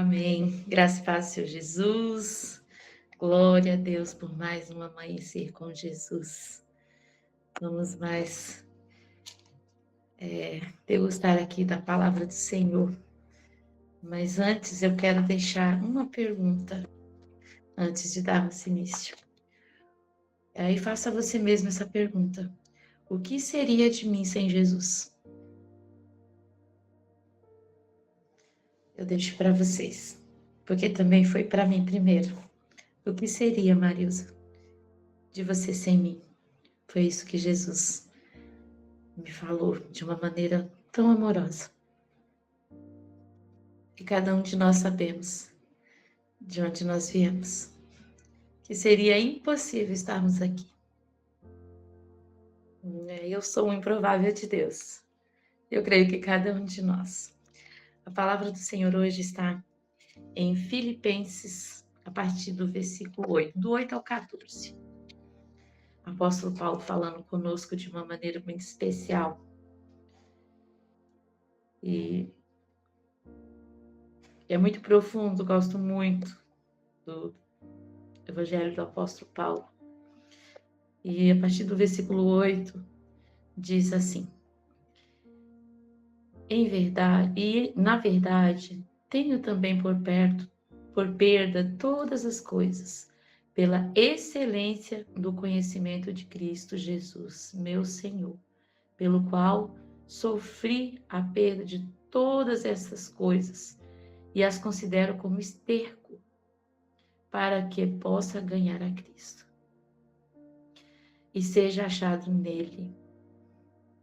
Amém. Graça e paz, Senhor Jesus. Glória a Deus por mais um amanhecer com Jesus. Vamos mais degustar aqui da palavra do Senhor. Mas antes eu quero deixar uma pergunta, antes de darmos início. Aí faça você mesmo essa pergunta. O que seria de mim sem Jesus? Eu deixo para vocês, porque também foi para mim primeiro. O que seria, Marilza, de você sem mim? Foi isso que Jesus me falou de uma maneira tão amorosa. E cada um de nós sabemos de onde nós viemos, que seria impossível estarmos aqui. Eu sou um improvável de Deus. Eu creio que cada um de nós. A palavra do Senhor hoje está em Filipenses, a partir do versículo 8, do 8 ao 14. Apóstolo Paulo falando conosco de uma maneira muito especial. E é muito profundo, gosto muito do Evangelho do Apóstolo Paulo. E a partir do versículo 8, diz assim: na verdade, tenho também por perda todas as coisas, pela excelência do conhecimento de Cristo Jesus, meu Senhor, pelo qual sofri a perda de todas essas coisas e as considero como esterco para que possa ganhar a Cristo e seja achado nele,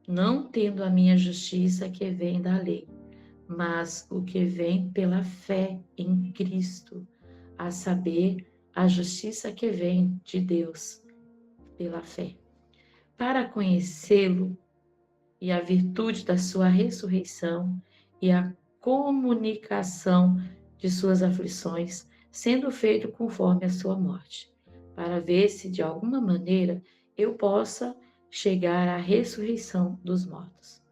não tendo a minha justiça que vem da lei, mas o que vem pela fé em Cristo, a saber, a justiça que vem de Deus pela fé, para conhecê-lo e a virtude da sua ressurreição e a comunicação de suas aflições, sendo feito conforme a sua morte, para ver se de alguma maneira eu possa chegar à ressurreição dos mortos.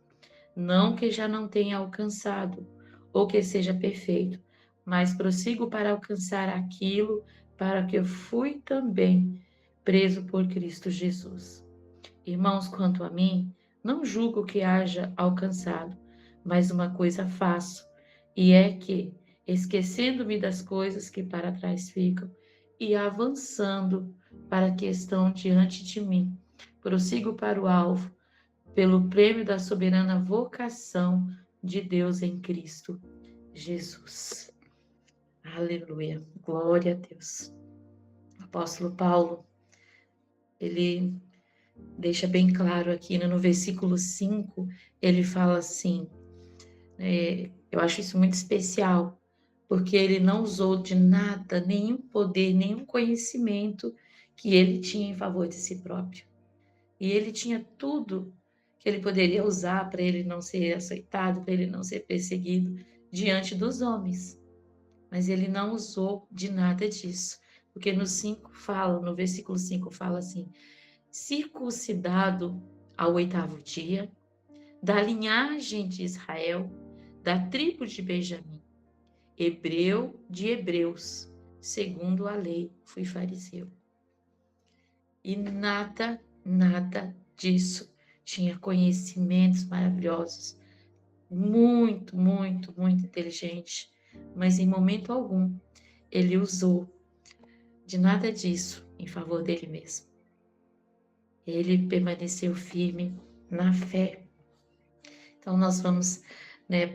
Não que já não tenha alcançado, ou que seja perfeito, mas prossigo para alcançar aquilo para que eu fui também preso por Cristo Jesus. Irmãos, quanto a mim, não julgo que haja alcançado, mas uma coisa faço, e é que, esquecendo-me das coisas que para trás ficam e avançando para a que estão diante de mim, prossigo para o alvo, pelo prêmio da soberana vocação de Deus em Cristo Jesus. Aleluia, glória a Deus. O apóstolo Paulo, ele deixa bem claro aqui, né, no versículo 5, ele fala assim, eu acho isso muito especial, porque ele não usou de nada, nenhum poder, nenhum conhecimento que ele tinha em favor de si próprio. E ele tinha tudo que ele poderia usar para ele não ser aceitado, para ele não ser perseguido diante dos homens. Mas ele não usou de nada disso. Porque no versículo 5 fala assim: circuncidado ao 8º dia, da linhagem de Israel, da tribo de Benjamim, hebreu de hebreus, segundo a lei, fui fariseu. E nada disso tinha conhecimentos maravilhosos, muito, muito, muito inteligente, mas em momento algum ele usou de nada disso em favor dele mesmo. Ele permaneceu firme na fé. Então nós vamos,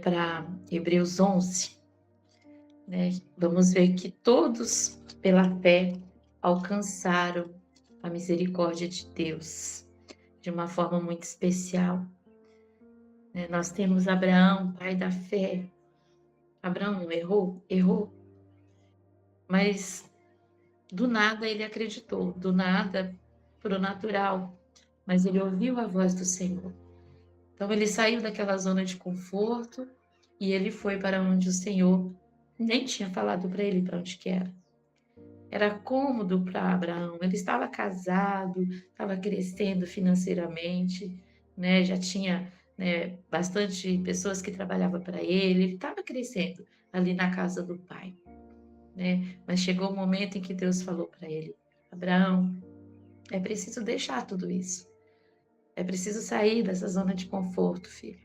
para Hebreus 11, vamos ver que todos pela fé alcançaram a misericórdia de Deus de uma forma muito especial. Nós temos Abraão, pai da fé. Abraão não errou, mas do nada ele acreditou, do nada, pro natural, mas ele ouviu a voz do Senhor. Então ele saiu daquela zona de conforto e ele foi para onde o Senhor nem tinha falado para ele para onde que era. Era cômodo para Abraão, ele estava casado, estava crescendo financeiramente, já tinha bastante pessoas que trabalhavam para ele estava crescendo, ali na casa do pai, né? Mas chegou o momento em que Deus falou para ele: Abraão, é preciso deixar tudo isso. É preciso sair dessa zona de conforto, filho.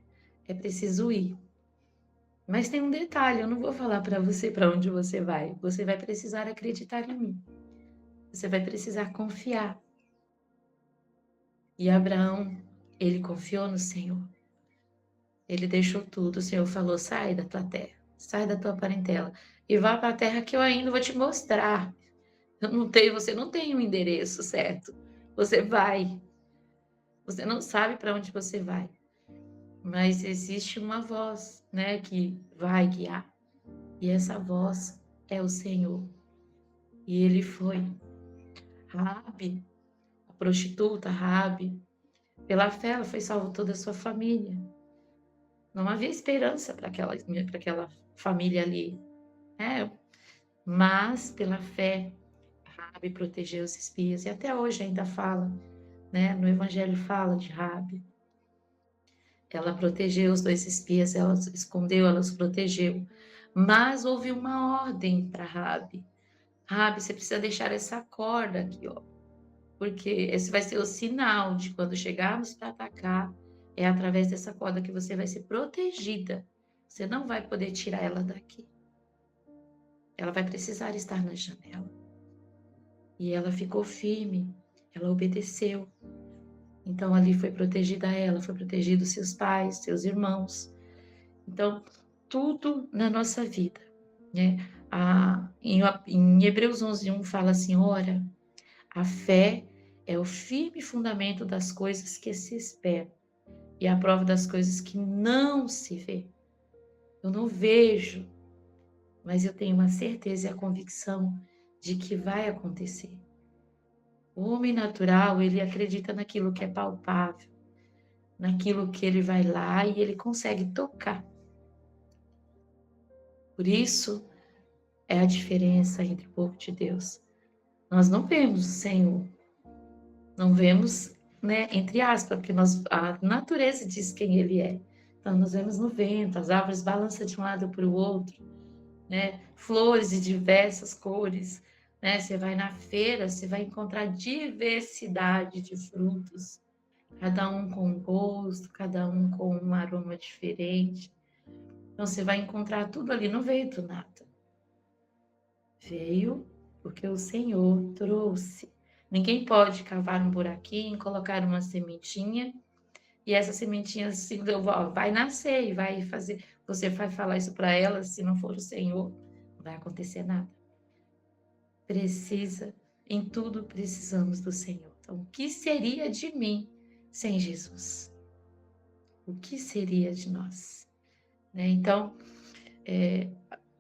É preciso ir. Mas tem um detalhe, eu não vou falar para você para onde você vai. Você vai precisar acreditar em mim. Você vai precisar confiar. E Abraão, ele confiou no Senhor. Ele deixou tudo. O Senhor falou: sai da tua terra, sai da tua parentela e vá para a terra que eu ainda vou te mostrar. Você não tem um endereço certo. Você vai. Você não sabe para onde você vai. Mas existe uma voz, né, que vai guiar. E essa voz é o Senhor. E ele foi. Raabe, a prostituta Raabe, pela fé ela foi salva toda a sua família. Não havia esperança para aquela família ali, né? Mas pela fé, Raabe protegeu os espias e até hoje ainda fala, né? No Evangelho fala de Raabe. Ela protegeu os dois espias, ela os escondeu, ela os protegeu. Mas houve uma ordem para Raabe. Raabe, você precisa deixar essa corda aqui, ó. Porque esse vai ser o sinal de quando chegarmos para atacar, é através dessa corda que você vai ser protegida. Você não vai poder tirar ela daqui. Ela vai precisar estar na janela. E ela ficou firme, ela obedeceu. Então ali foi protegida ela, foi protegido seus pais, seus irmãos. Então, tudo na nossa vida, né? Em Hebreus 11:1 fala assim: ora, a fé é o firme fundamento das coisas que se esperam e a prova das coisas que não se vê. Eu não vejo, mas eu tenho uma certeza e a convicção de que vai acontecer. O homem natural, ele acredita naquilo que é palpável, naquilo que ele vai lá e ele consegue tocar. Por isso é a diferença entre o povo de Deus. Nós não vemos o Senhor, não vemos, né, entre aspas, porque a natureza diz quem ele é. Então, nós vemos no vento, as árvores balançam de um lado para o outro, né? Flores de diversas cores, né? Você vai na feira, você vai encontrar diversidade de frutos, cada um com um gosto, cada um com um aroma diferente. Então, você vai encontrar tudo ali, não veio do nada. Veio porque o Senhor trouxe. Ninguém pode cavar um buraquinho, colocar uma sementinha e essa sementinha assim, vai nascer e vai fazer. Você vai falar isso para ela, se não for o Senhor, não vai acontecer nada. Precisa, em tudo precisamos do Senhor. Então, o que seria de mim sem Jesus? O que seria de nós? Né? Então,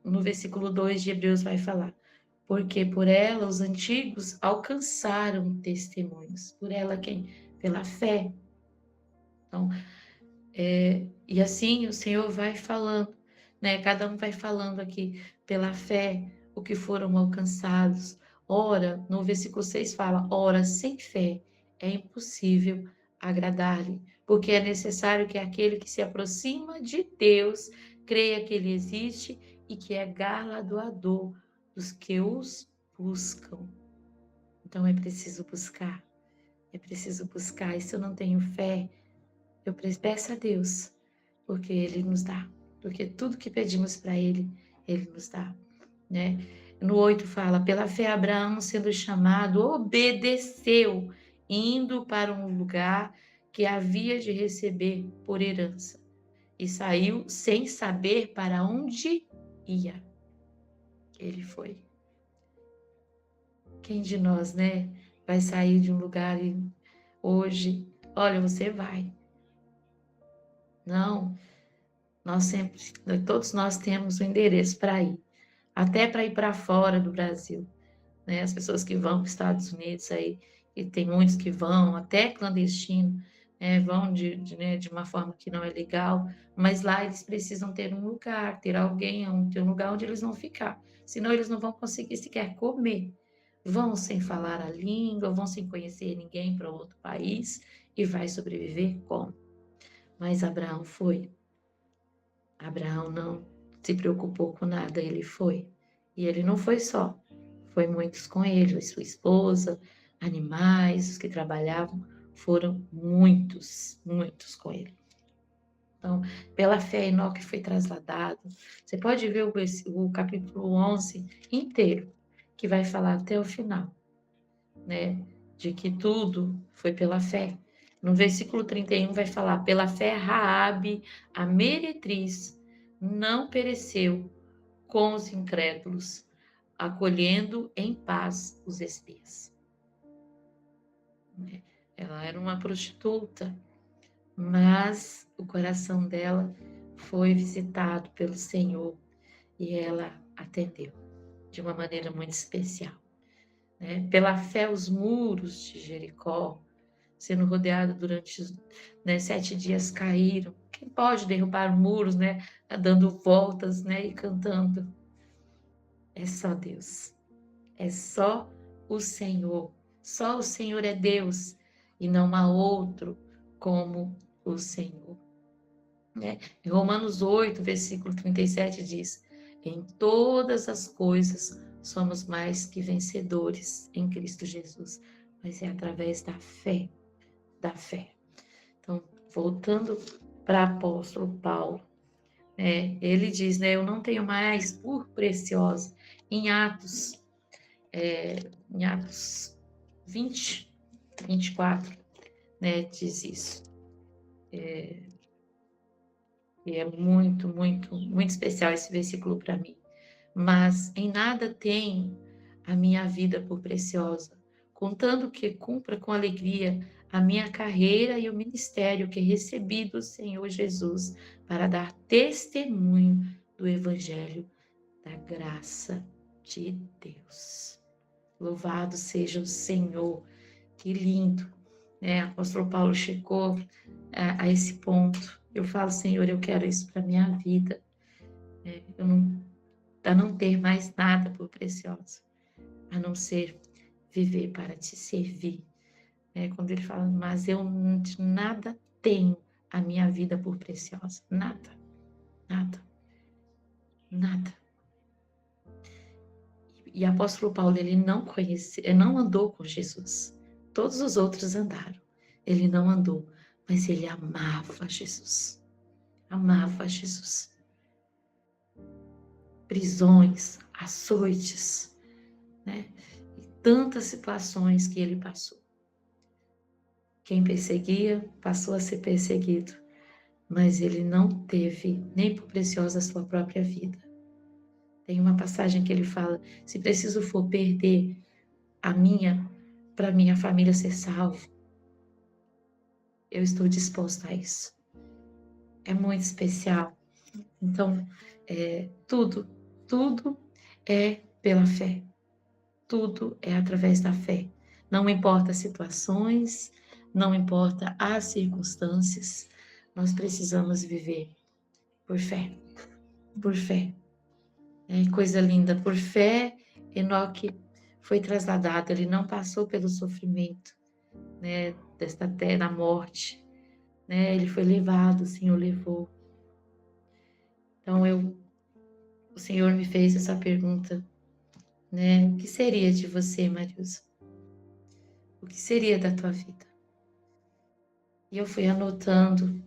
no versículo 2 de Hebreus vai falar: porque por ela os antigos alcançaram testemunhos. Por ela quem? Pela fé. Então, e assim o Senhor vai falando, né? Cada um vai falando aqui pela fé o que foram alcançados. Ora, no versículo 6 fala: ora, sem fé é impossível agradar-lhe, porque é necessário que aquele que se aproxima de Deus creia que ele existe e que é galardoador dos que os buscam. Então é preciso buscar, é preciso buscar. E se eu não tenho fé, eu peço a Deus, porque Ele nos dá. Porque tudo que pedimos para Ele, Ele nos dá, né? No 8 fala: pela fé Abraão, sendo chamado, obedeceu, indo para um lugar que havia de receber por herança. E saiu sem saber para onde ia. Ele foi. Quem de nós, né, vai sair de um lugar e hoje, olha, você vai. Não, todos nós temos um endereço para ir, até para ir para fora do Brasil, né? As pessoas que vão para os Estados Unidos aí, e tem muitos que vão, até clandestino, né? Vão né, de uma forma que não é legal, mas lá eles precisam ter um lugar, ter alguém, ter um lugar onde eles vão ficar, senão eles não vão conseguir sequer comer. Vão sem falar a língua, vão sem conhecer ninguém para outro país e vai sobreviver como? Mas Abraão foi. Abraão não. se preocupou com nada, ele foi. E ele não foi só, foi muitos com ele, sua esposa, animais, os que trabalhavam, foram muitos, muitos com ele. Então, pela fé, Enoque foi trasladado. Você pode ver o capítulo 11 inteiro, que vai falar até o final, né? De que tudo foi pela fé. No versículo 31 vai falar, pela fé Raabe, a meretriz, não pereceu com os incrédulos, acolhendo em paz os espias. Ela era uma prostituta, mas o coração dela foi visitado pelo Senhor e ela atendeu de uma maneira muito especial. Né? Pela fé, os muros de Jericó, sendo rodeado durante 7 dias, caíram. Quem pode derrubar muros, né? Dando voltas, né? E cantando. É só Deus. É só o Senhor. Só o Senhor é Deus e não há outro como o Senhor. Né? Em Romanos 8, versículo 37 diz: em todas as coisas somos mais que vencedores em Cristo Jesus, mas é através da fé, da fé. Então, voltando para o apóstolo Paulo, né? Ele diz, né, eu não tenho mais por preciosa, em Atos 20, 24, né, diz isso. E é muito, muito, muito especial esse versículo para mim. Mas em nada tenho a minha vida por preciosa, contando que cumpra com alegria a minha carreira e o ministério que recebi do Senhor Jesus para dar testemunho do Evangelho da graça de Deus. Louvado seja o Senhor, que lindo, né? O apóstolo Paulo chegou a esse ponto. Eu falo, Senhor, eu quero isso para minha vida. Para não ter mais nada por precioso, a não ser viver para te servir. Quando ele fala, mas eu de nada tenho a minha vida por preciosa. Nada, nada, nada. E o apóstolo Paulo, ele não andou com Jesus. Todos os outros andaram. Ele não andou, mas ele amava Jesus. Amava Jesus. Prisões, açoites, né? E tantas situações que ele passou. Quem perseguia passou a ser perseguido, mas ele não teve nem por preciosa a sua própria vida. Tem uma passagem que ele fala, se preciso for perder para minha família ser salva, eu estou disposta a isso. É muito especial. Então, tudo é pela fé. Tudo é através da fé. Não importa as situações, não importa as circunstâncias, nós precisamos viver por fé. Por fé. Coisa linda. Por fé, Enoque foi trasladado, ele não passou pelo sofrimento, né, desta terra, da morte. Né, ele foi levado, o Senhor levou. Então, o Senhor me fez essa pergunta, né? O que seria de você, Marilson? O que seria da tua vida? E eu fui anotando.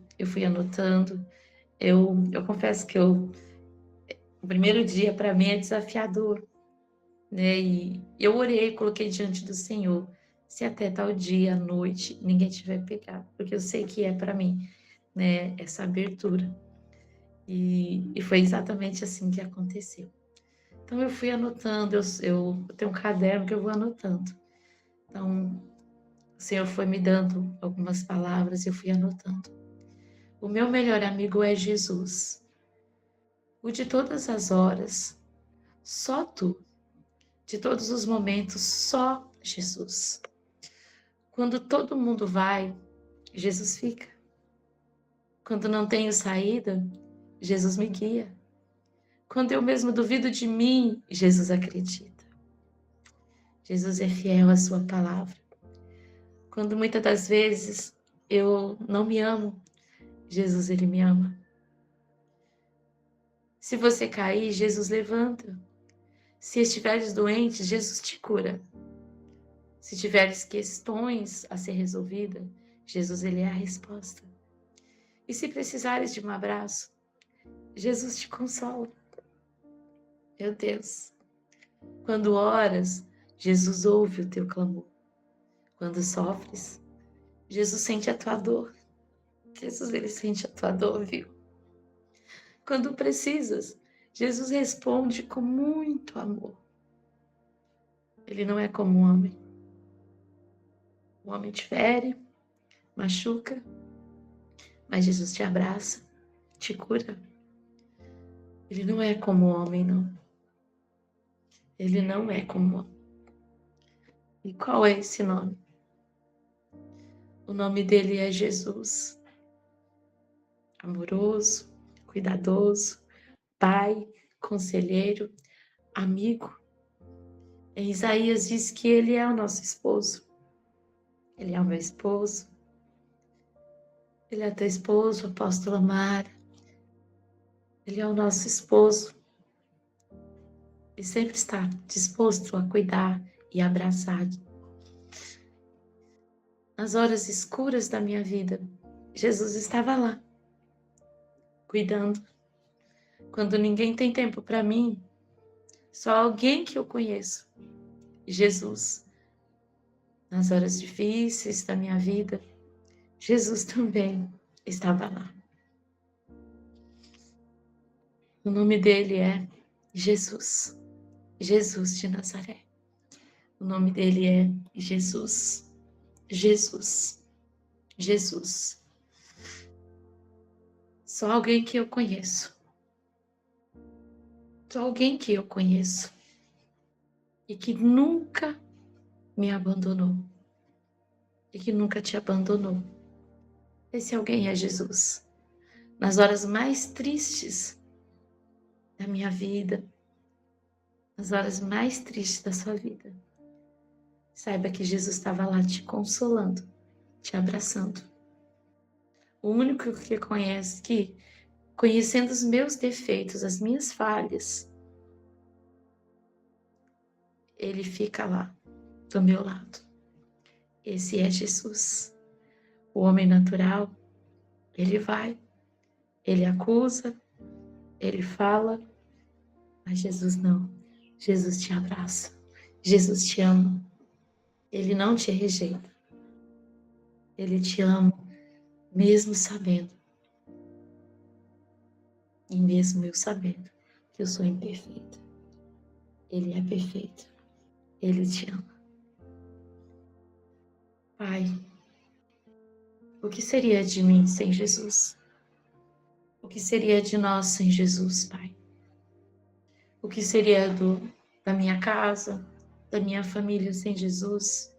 Eu confesso que o primeiro dia para mim é desafiador, né? E eu orei, coloquei diante do Senhor, se até tal dia, à noite, ninguém tiver pegado, porque eu sei que é para mim, né? Essa abertura. E foi exatamente assim que aconteceu. Então eu fui anotando, eu tenho um caderno que eu vou anotando. Então o Senhor foi me dando algumas palavras e eu fui anotando. O meu melhor amigo é Jesus. O de todas as horas, só tu. De todos os momentos, só Jesus. Quando todo mundo vai, Jesus fica. Quando não tenho saída, Jesus me guia. Quando eu mesmo duvido de mim, Jesus acredita. Jesus é fiel à sua palavra. Quando muitas das vezes eu não me amo, Jesus, ele me ama. Se você cair, Jesus levanta. Se estiveres doente, Jesus te cura. Se tiveres questões a ser resolvida, Jesus ele é a resposta. E se precisares de um abraço, Jesus te consola. Meu Deus, quando oras, Jesus ouve o teu clamor. Quando sofres, Jesus sente a tua dor. Jesus ele sente a tua dor, viu? Quando precisas, Jesus responde com muito amor. Ele não é como um homem. O homem te fere, machuca, mas Jesus te abraça, te cura. Ele não é como o homem, não. Ele não é como o homem. E qual é esse nome? O nome dele é Jesus. Amoroso, cuidadoso, Pai, conselheiro, amigo. Em Isaías diz que ele é o nosso esposo. Ele é o meu esposo. Ele é teu esposo, apóstolo Amara. Ele é o nosso esposo. Ele sempre está disposto a cuidar e abraçar. Nas horas escuras da minha vida, Jesus estava lá, cuidando. Quando ninguém tem tempo para mim, só alguém que eu conheço, Jesus. Nas horas difíceis da minha vida, Jesus também estava lá. O nome dele é Jesus, Jesus de Nazaré. O nome dele é Jesus, Jesus, Jesus. Só alguém que eu conheço. Só alguém que eu conheço. E que nunca me abandonou. E que nunca te abandonou. Esse alguém é Jesus. Nas horas mais tristes da minha vida, nas horas mais tristes da sua vida, saiba que Jesus estava lá te consolando, te abraçando. O único que conhece, que conhecendo os meus defeitos, as minhas falhas, ele fica lá, do meu lado. Esse é Jesus. O homem natural, ele vai, ele acusa, ele fala, mas Jesus não. Jesus te abraça, Jesus te ama. Ele não te rejeita. Ele te ama, mesmo sabendo. E mesmo eu sabendo que eu sou imperfeita. Ele é perfeito. Ele te ama. Pai, o que seria de mim sem Jesus? O que seria de nós sem Jesus, Pai? O que seria da minha casa, da minha família sem Jesus?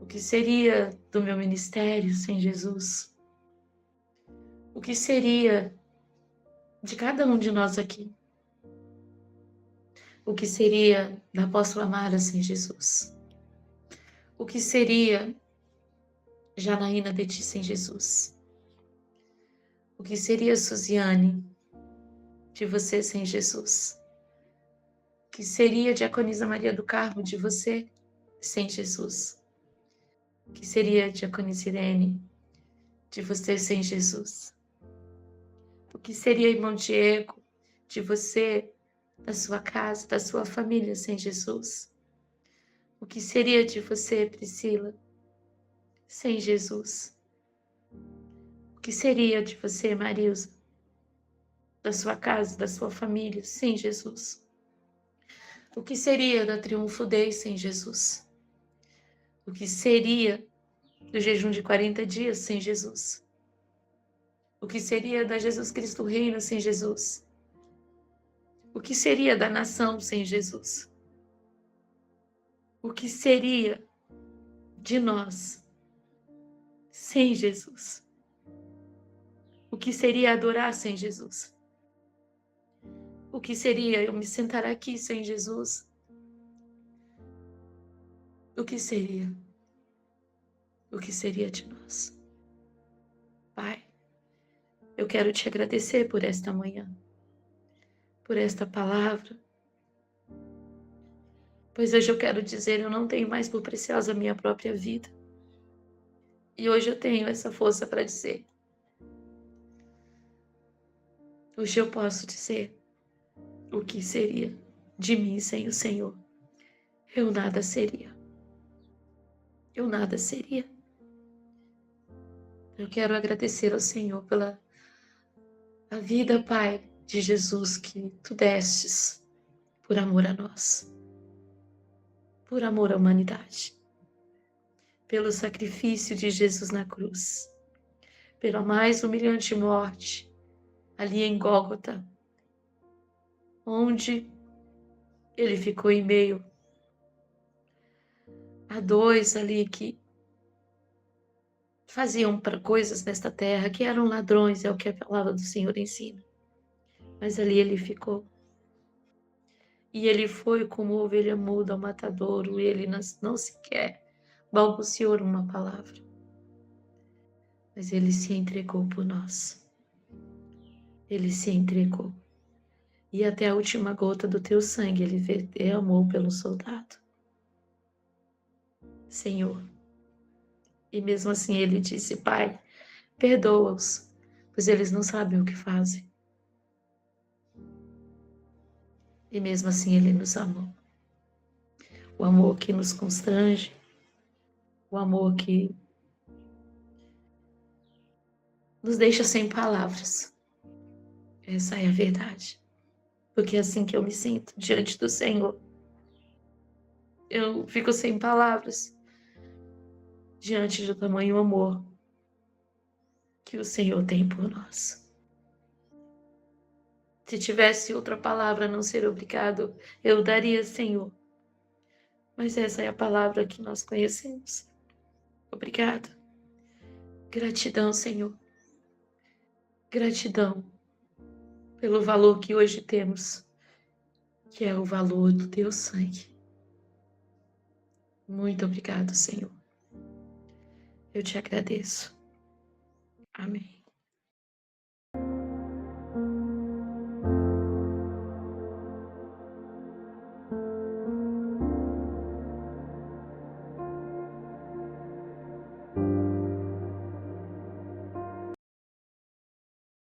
O que seria do meu ministério sem Jesus? O que seria de cada um de nós aqui? O que seria da apóstola Mara sem Jesus? O que seria Janaína Beti sem Jesus? O que seria Suziane de você sem Jesus? O que seria Diaconisa Maria do Carmo de você sem Jesus? O que seria Diaconisa Irene de você sem Jesus? O que seria irmão Diego de você, da sua casa, da sua família sem Jesus? O que seria de você, Priscila, sem Jesus? O que seria de você, Marilza, da sua casa, da sua família sem Jesus? O que seria da Triunfo Day sem Jesus? O que seria do jejum de 40 dias sem Jesus? O que seria da Jesus Cristo Reino sem Jesus? O que seria da nação sem Jesus? O que seria de nós sem Jesus? O que seria adorar sem Jesus? O que seria eu me sentar aqui sem Jesus? O que seria? O que seria de nós? Pai, Eu quero te agradecer por esta manhã, por esta palavra, pois hoje eu quero dizer, eu não tenho mais por preciosa a minha própria vida. E hoje eu tenho essa força para dizer. Hoje eu posso dizer o que seria de mim sem o Senhor. Eu nada seria. Eu nada seria. Eu quero agradecer ao Senhor pela a vida, Pai, de Jesus que tu destes por amor a nós, por amor à humanidade, pelo sacrifício de Jesus na cruz, pela mais humilhante morte ali em Gólgota, onde ele ficou em meio a dois ali que faziam coisas nesta terra, que eram ladrões, é o que a palavra do Senhor ensina. Mas ali ele ficou. E ele foi como ovelha muda ao matadouro, e ele não sequer balbuciou uma palavra. Mas ele se entregou por nós. Ele se entregou. E até a última gota do teu sangue ele derramou pelo soldado. Senhor. E mesmo assim ele disse, Pai, perdoa-os, pois eles não sabem o que fazem. E mesmo assim ele nos amou. O amor que nos constrange, o amor que nos deixa sem palavras. Essa é a verdade. Porque é assim que eu me sinto diante do Senhor. Eu fico sem palavras diante do tamanho amor que o Senhor tem por nós. Se tivesse outra palavra a não ser obrigado, eu daria, Senhor. Mas essa é a palavra que nós conhecemos. Obrigado. Gratidão, Senhor. Gratidão pelo valor que hoje temos, que é o valor do teu sangue. Muito obrigado, Senhor. Eu te agradeço. Amém.